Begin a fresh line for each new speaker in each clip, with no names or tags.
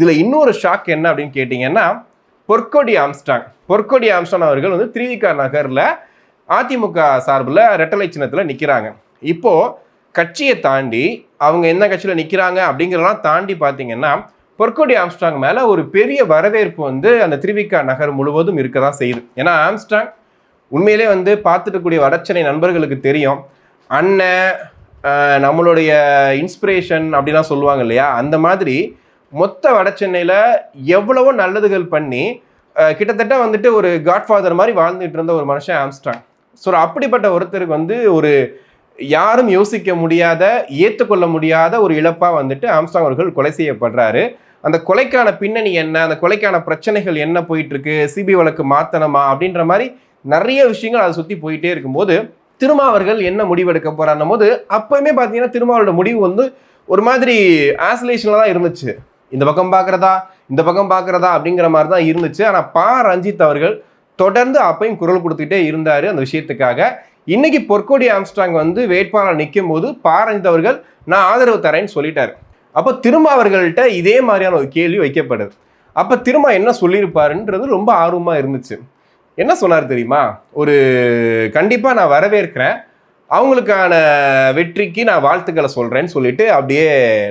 இதுல இன்னொரு ஷாக் என்ன அப்படின்னு கேட்டீங்கன்னா, பொற்கொடி ஆம்ஸ்ட்ராங் அவர்கள் வந்து திருவிக நகர்ல அதிமுக சார்பில் ரெட்டலை சின்னத்துல நிக்கிறாங்க. இப்போ கட்சியை தாண்டி அவங்க என்ன கட்சியில நிக்கிறாங்க அப்படிங்கிறதெல்லாம் தாண்டி பாத்தீங்கன்னா, பொற்கொடி ஆம்ஸ்ட்ராங் மேல ஒரு பெரிய வரவேற்பு வந்து அந்த திருவிக நகர் முழுவதும் இருக்கதான் செய்யுது. ஏன்னா ஆம்ஸ்ட்ராங் உண்மையிலே வந்து பார்த்துட்டு கூடிய வடச்சென்னை நண்பர்களுக்கு தெரியும். அண்ணன் நம்மளுடைய இன்ஸ்பிரேஷன் அப்படிலாம் சொல்லுவாங்க இல்லையா, அந்த மாதிரி மொத்த வடச்சென்னையில் எவ்வளவோ நல்லதுகள் பண்ணி கிட்டத்தட்ட வந்துட்டு ஒரு காட்ஃபாதர் மாதிரி வாழ்ந்துட்டு இருந்த ஒரு மனுஷன் ஆம்ஸ்ட்ராங். ஸோ அப்படிப்பட்ட ஒருத்தருக்கு வந்து ஒரு யாரும் யோசிக்க முடியாத, ஏற்றுக்கொள்ள முடியாத ஒரு இழப்பாக வந்துட்டு ஆம்ஸ்ட்ராங் அவர்கள் கொலை செய்யப்படுறாரு. அந்த கொலைக்கான பின்னணி என்ன, அந்த கொலைக்கான பிரச்சனைகள் என்ன போயிட்டு இருக்கு, சிபிஐ வழக்கு மாற்றணுமா அப்படின்ற மாதிரி நிறைய விஷயங்கள் அதை சுற்றி போயிட்டே இருக்கும்போது திருமாவர்கள் என்ன முடிவெடுக்க போறான்னும் போது அப்பவுமே பார்த்தீங்கன்னா திருமாவளோட முடிவு வந்து ஒரு மாதிரி ஆசோலேஷனில் தான் இருந்துச்சு. இந்த பக்கம் பார்க்குறதா அப்படிங்கிற மாதிரி தான் இருந்துச்சு. ஆனால் ரஞ்சித் அவர்கள் தொடர்ந்து அப்பையும் குரல் கொடுத்துக்கிட்டே இருந்தார் அந்த விஷயத்துக்காக. இன்னைக்கு பொற்கொடி ஆம்ஸ்ட்ராங் வந்து வேட்பாளர் நிற்கும் போது ரஞ்சித் அவர்கள் நான் ஆதரவு தரேன்னு சொல்லிட்டாரு. அப்போ திருமாவர்கள்ட்ட இதே மாதிரியான ஒரு கேள்வி வைக்கப்படுது. அப்போ திருமா என்ன சொல்லியிருப்பாருன்றது ரொம்ப ஆர்வமாக இருந்துச்சு. என்ன சொன்னார் தெரியுமா, ஒரு கண்டிப்பாக நான் வரவேற்கிறேன், அவங்களுக்கான வெற்றிக்கு நான் வாழ்த்துக்களை சொல்கிறேன்னு சொல்லிட்டு அப்படியே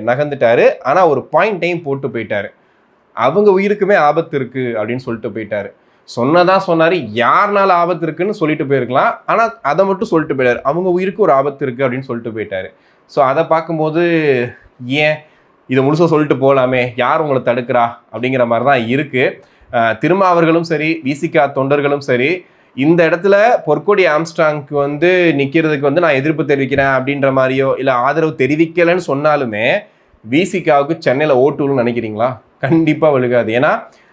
நகர்ந்துட்டாரு. ஆனால் ஒரு பாயிண்ட்டையும் போட்டு போயிட்டாரு, அவங்க உயிருக்குமே ஆபத்து இருக்குது அப்படின்னு சொல்லிட்டு போயிட்டாரு. சொன்னதான் சொன்னார், யாருனால ஆபத்து இருக்குன்னு சொல்லிட்டு போயிருக்கலாம், ஆனால் அதை மட்டும் சொல்லிட்டு போயிட்டார், அவங்க உயிருக்கு ஒரு ஆபத்து இருக்குது அப்படின்னு சொல்லிட்டு போயிட்டாரு. ஸோ அதை பார்க்கும்போது ஏன் இதை முழுசாக சொல்லிட்டு போகலாமே, யார் உங்களை தடுக்கிறா அப்படிங்கிற மாதிரி தான் இருக்குது. திருமாவர்களும் சரி, விசிகா தொண்டர்களும் சரி, இந்த இடத்துல பொற்கொடி ஆம்ஸ்ட்ராங்க்கு வந்து நிற்கிறதுக்கு வந்து நான் எதிர்ப்பு தெரிவிக்கிறேன் அப்படின்ற மாதிரியோ இல்லை ஆதரவு தெரிவிக்கலைன்னு சொன்னாலுமே விசிகாவுக்கு சென்னையில் ஓட்டு விழுன்னு நினைக்கிறீங்களா? கண்டிப்பாக விழுகாது. ஏன்னா